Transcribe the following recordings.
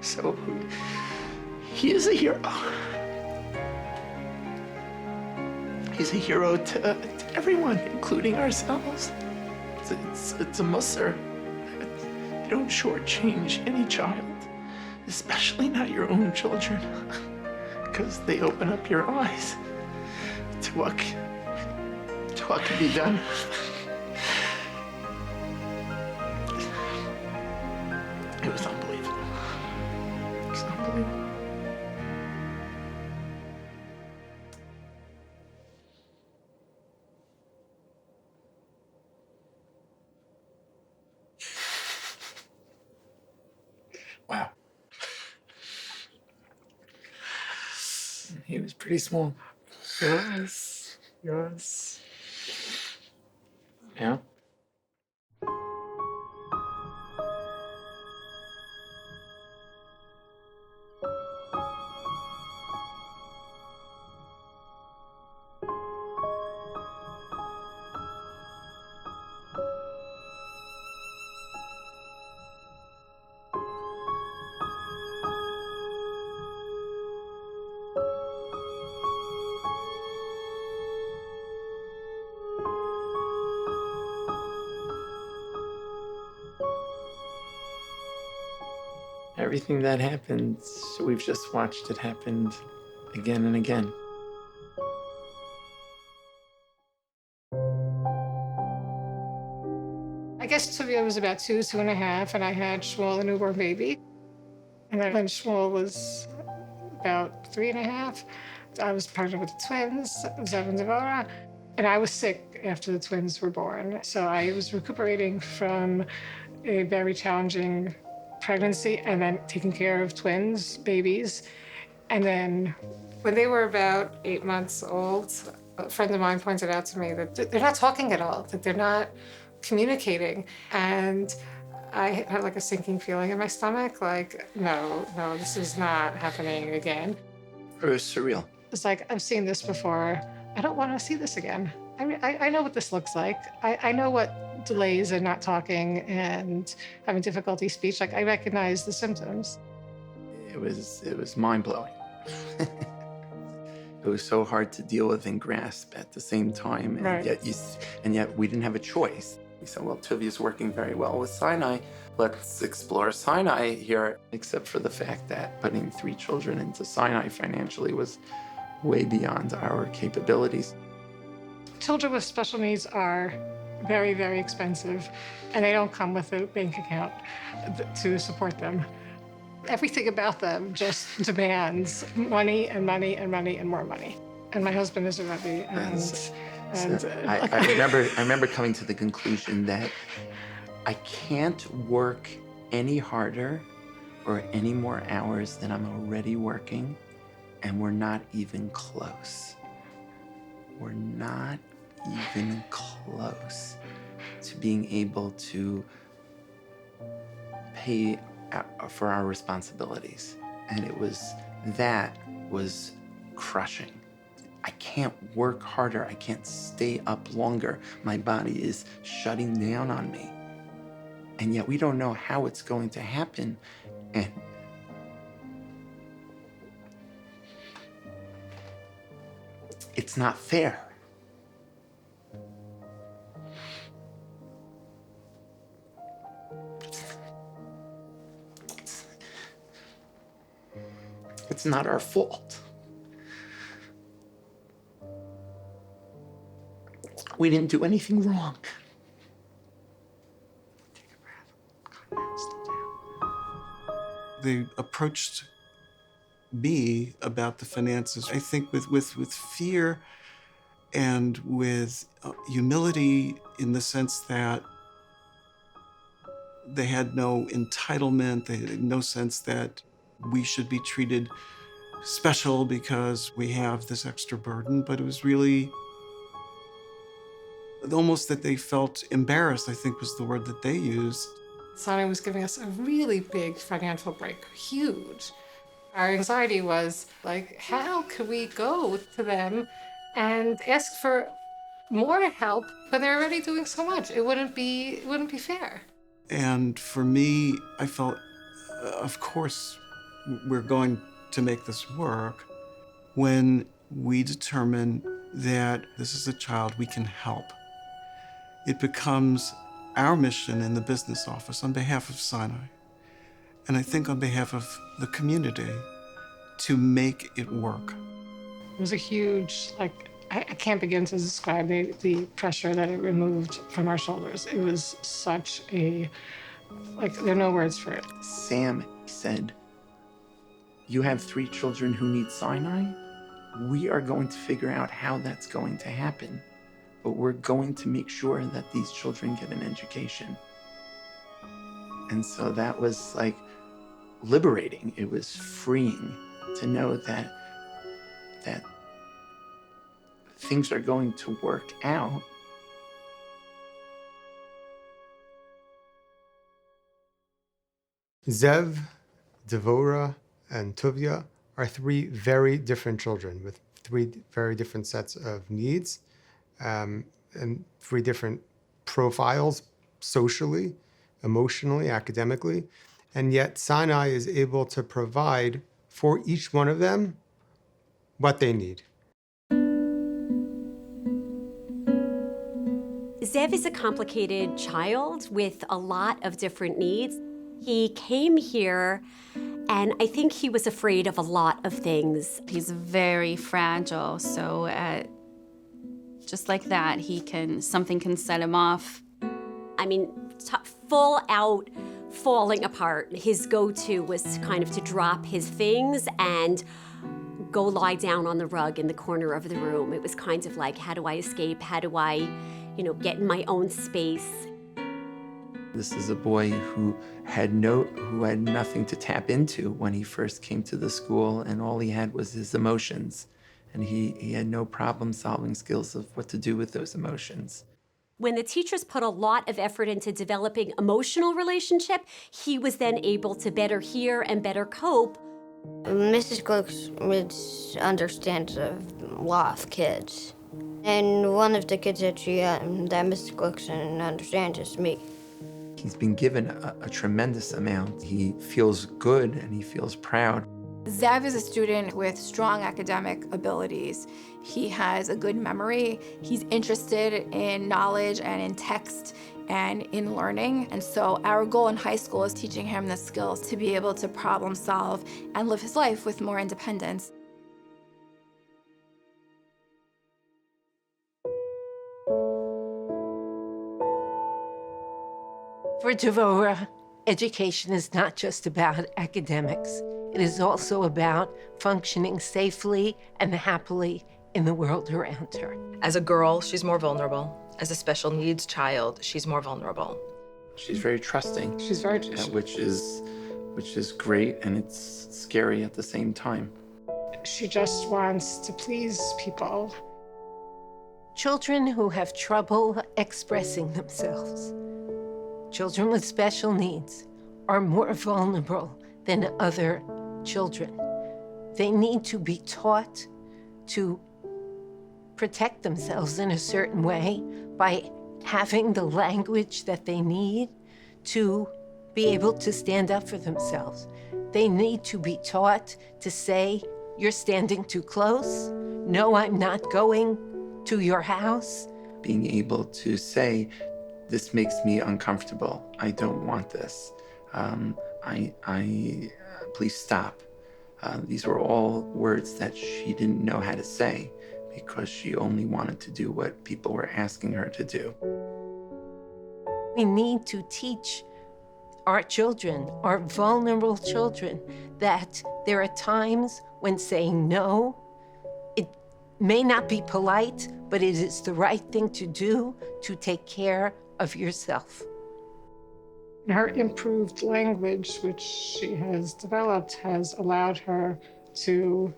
So he is a hero. He's a hero to everyone, including ourselves. It's a musser. You don't shortchange any child, especially not your own children, because they open up your eyes to what can be done. It was unbelievable. It was unbelievable. Wow. He was pretty small. Yes. Yes. Yeah. Everything that happened, we've just watched it happen again and again. I guess Tuvia was about 2.5, and I had Shmuel, a newborn baby. And then when Shmuel was about 3.5, I was pregnant with the twins, Zev and Devorah, and I was sick after the twins were born. So I was recuperating from a very challenging pregnancy and then taking care of twins, babies. And then when they were about 8 months old, a friend of mine pointed out to me that they're not talking at all, that they're not communicating. And I had like a sinking feeling in my stomach, like, no, this is not happening again. It was surreal. It's like, I've seen this before. I don't want to see this again. I know what this looks like. I know what delays and not talking and having difficulty speech, like I recognize the symptoms. It was mind-blowing. It was so hard to deal with and grasp at the same time, and Right. yet we didn't have a choice. We said, well, Tuvia's working very well with SINAI. Let's explore SINAI here, except for the fact that putting 3 children into SINAI financially was way beyond our capabilities. Children with special needs are very, very expensive, and they don't come with a bank account to support them. Everything about them just demands money and money and money and more money. And my husband is a Rebbe, I remember coming to the conclusion that I can't work any harder or any more hours than I'm already working, and we're not even close. We're not even close to being able to pay for our responsibilities. And that was crushing. I can't work harder. I can't stay up longer. My body is shutting down on me. And yet we don't know how it's going to happen. And it's not fair. It's not our fault. We didn't do anything wrong. Take a breath. Calm down, slow down. They approached me about the finances, I think with fear and with humility, in the sense that they had no entitlement, they had no sense that we should be treated special because we have this extra burden, but it was really almost that they felt embarrassed, I think was the word that they used. SINAI was giving us a really big financial break, huge. Our anxiety was like, how could we go to them and ask for more help when they're already doing so much? It wouldn't be fair. And for me, I felt, of course, we're going to make this work when we determine that this is a child we can help. It becomes our mission in the business office on behalf of SINAI, and I think on behalf of the community, to make it work. It was a huge, I can't begin to describe the pressure that it removed from our shoulders. It was such a, there are no words for it. Sam said, "You have 3 children who need SINAI. We are going to figure out how that's going to happen, but we're going to make sure that these children get an education." And so that was liberating. It was freeing to know that things are going to work out. Zev, Devorah, and Tuvia are 3 very different children with 3 very different sets of needs and 3 different profiles socially, emotionally, academically. And yet SINAI is able to provide for each one of them what they need. Zev is a complicated child with a lot of different needs. He came here, and I think he was afraid of a lot of things. He's very fragile, so just like that, something can set him off. I mean, full out falling apart. His go-to was kind of to drop his things and go lie down on the rug in the corner of the room. It was kind of like, how do I escape? How do I, get in my own space? This is a boy who had nothing to tap into when he first came to the school, and all he had was his emotions. And he had no problem-solving skills of what to do with those emotions. When the teachers put a lot of effort into developing emotional relationship, he was then able to better hear and better cope. Mrs. Gluck's understands a lot of kids. And one of the kids that Mrs. Gluck's understands is me. He's been given a tremendous amount. He feels good and he feels proud. Zev is a student with strong academic abilities. He has a good memory. He's interested in knowledge and in text and in learning. And so our goal in high school is teaching him the skills to be able to problem solve and live his life with more independence. For Devorah, education is not just about academics. It is also about functioning safely and happily in the world around her. As a girl, she's more vulnerable. As a special needs child, she's more vulnerable. She's very trusting. She's very which is great, and it's scary at the same time. She just wants to please people. Children who have trouble expressing themselves, children with special needs, are more vulnerable than other children. They need to be taught to protect themselves in a certain way by having the language that they need to be able to stand up for themselves. They need to be taught to say, "You're standing too close. No, I'm not going to your house." Being able to say, "This makes me uncomfortable. I don't want this. Please stop." These were all words that she didn't know how to say because she only wanted to do what people were asking her to do. We need to teach our children, our vulnerable children, that there are times when saying no, it may not be polite, but it is the right thing to do to take care of yourself. Her improved language, which she has developed, has allowed her to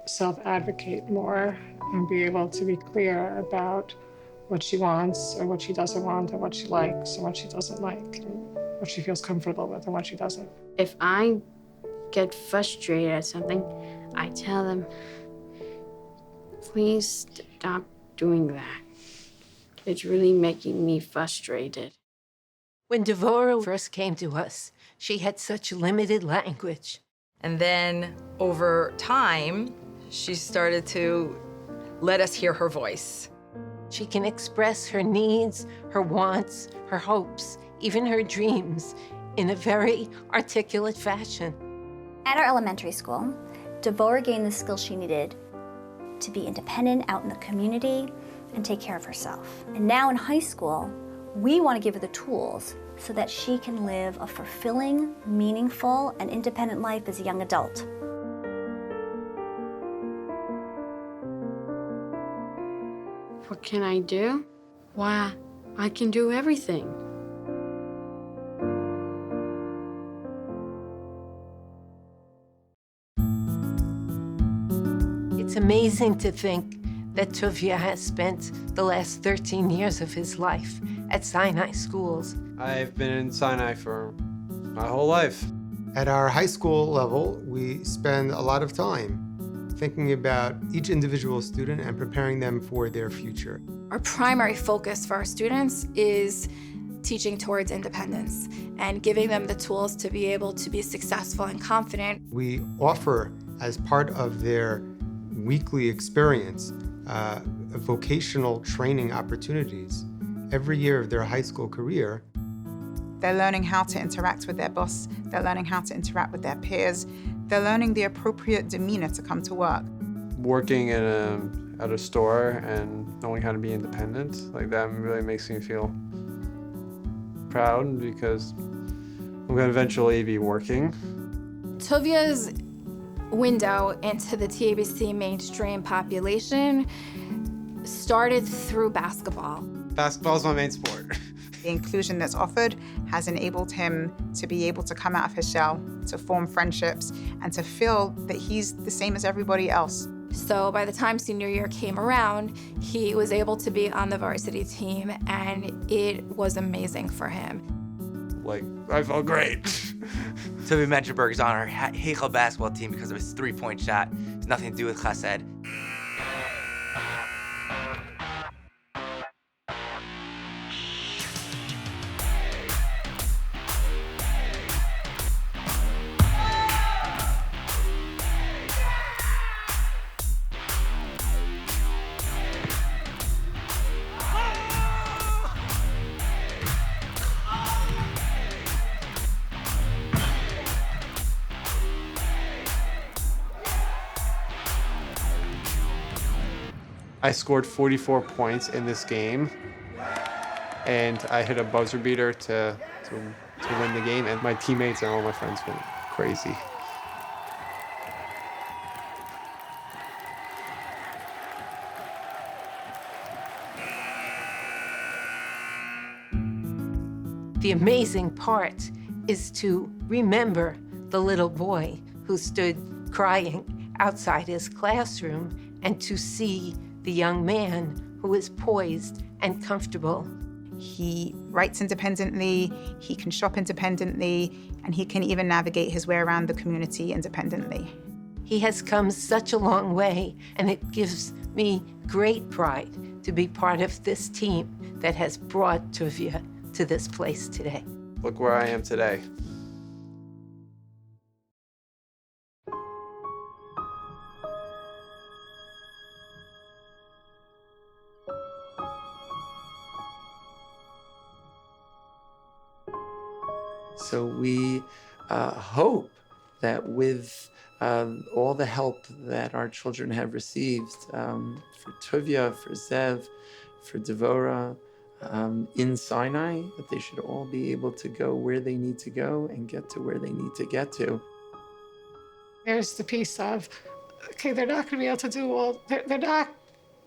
self-advocate more and be able to be clear about what she wants or what she doesn't want, or what she likes or what she doesn't like, and what she feels comfortable with and what she doesn't. If I get frustrated at something, I tell them, please stop doing that. It's really making me frustrated. When Devorah first came to us, she had such limited language. And then over time, she started to let us hear her voice. She can express her needs, her wants, her hopes, even her dreams in a very articulate fashion. At our elementary school, Devorah gained the skills she needed to be independent out in the community and take care of herself. And now in high school, we want to give her the tools so that she can live a fulfilling, meaningful, and independent life as a young adult. What can I do? Why, I can do everything. It's amazing to think that Tuvia has spent the last 13 years of his life at SINAI Schools. I've been in Sinai for my whole life. At our high school level, we spend a lot of time thinking about each individual student and preparing them for their future. Our primary focus for our students is teaching towards independence and giving them the tools to be able to be successful and confident. We offer, as part of their weekly experience, vocational training opportunities every year of their high school career. They're learning how to interact with their boss. They're learning how to interact with their peers. They're learning the appropriate demeanor to come to work. Working at a store and knowing how to be independent, like that really makes me feel proud because I'm going to eventually be working. Tuvia's window into the TABC mainstream population started through basketball. Basketball's my main sport. The inclusion that's offered has enabled him to be able to come out of his shell, to form friendships, and to feel that he's the same as everybody else. So by the time senior year came around, he was able to be on the varsity team, and it was amazing for him. Like, I felt great. Tuvia Minchenberg is on our Heichel basketball team because of his three-point shot. It has nothing to do with Chesed. I scored 44 points in this game, and I hit a buzzer beater to win the game, and my teammates and all my friends went crazy. The amazing part is to remember the little boy who stood crying outside his classroom and to see the young man who is poised and comfortable. He writes independently, he can shop independently, and he can even navigate his way around the community independently. He has come such a long way, and it gives me great pride to be part of this team that has brought Tuvia to this place today. Look where I am today. So we hope that with all the help that our children have received for Tuvia, for Zev, for Devorah, in Sinai, that they should all be able to go where they need to go and get to where they need to get to. There's the piece of, okay, they're not going to be able to do all, they're not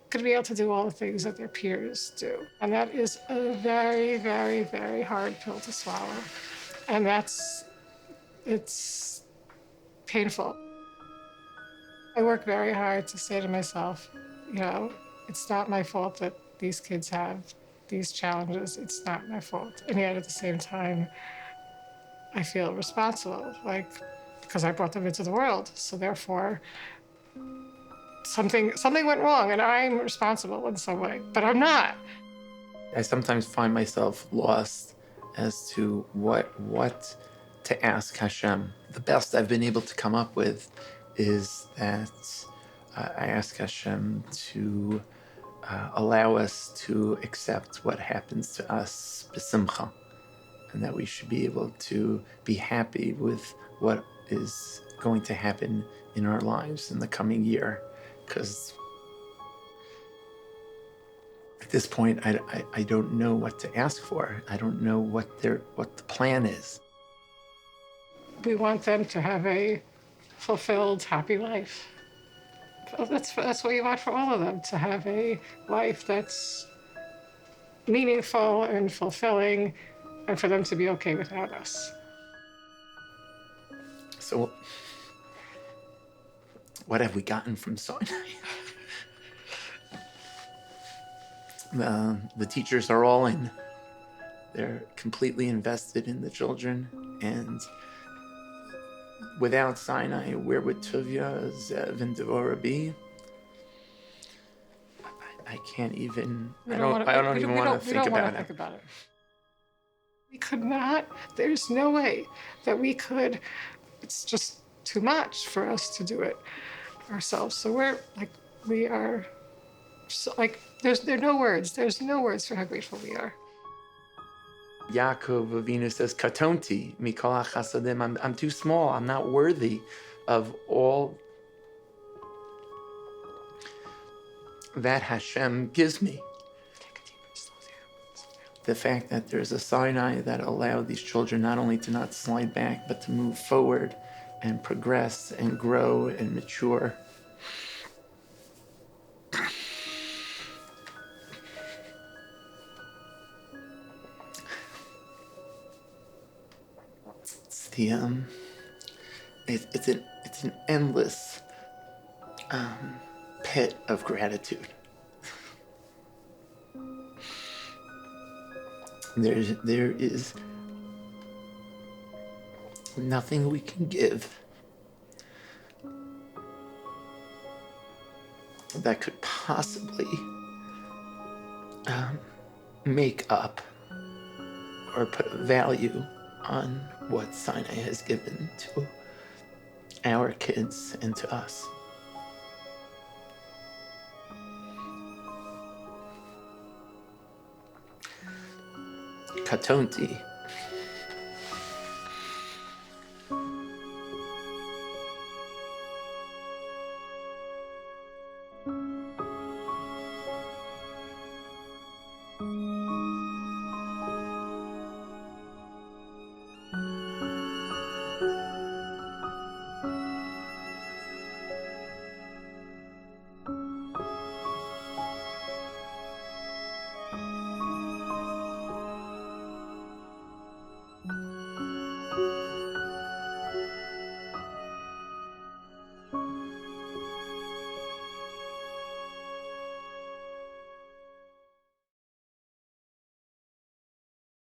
going to be able to do all the things that their peers do. And that is a very, very, very hard pill to swallow. And it's painful. I work very hard to say to myself, you know, it's not my fault that these kids have these challenges. It's not my fault. And yet at the same time, I feel responsible, like, because I brought them into the world. So therefore, something went wrong and I'm responsible in some way, but I'm not. I sometimes find myself lost as to what to ask Hashem. The best I've been able to come up with is that I ask Hashem to allow us to accept what happens to us b'simcha, and that we should be able to be happy with what is going to happen in our lives in the coming year. Because at this point, I don't know what to ask for. I don't know what the plan is. We want them to have a fulfilled, happy life. That's what we want for all of them, to have a life that's meaningful and fulfilling, and for them to be okay without us. So, what have we gotten from Sinai? The teachers are all in. They're completely invested in the children, and without Sinai, where would Tuvia, Zev, and Devorah be? I can't even. I don't even want to think about it. We could not. There's no way that we could. It's just too much for us to do it ourselves. So we are. So, there are no words. There's no words for how grateful we are. Yaakov Avinu says, "Katonti mikol chasadim." I'm too small. I'm not worthy of all that Hashem gives me. The fact that there's a Sinai that allowed these children not only to not slide back, but to move forward and progress and grow and mature. It's an endless pit of gratitude. There is nothing we can give that could possibly make up or put a value on what Sinai has given to our kids and to us. Katonti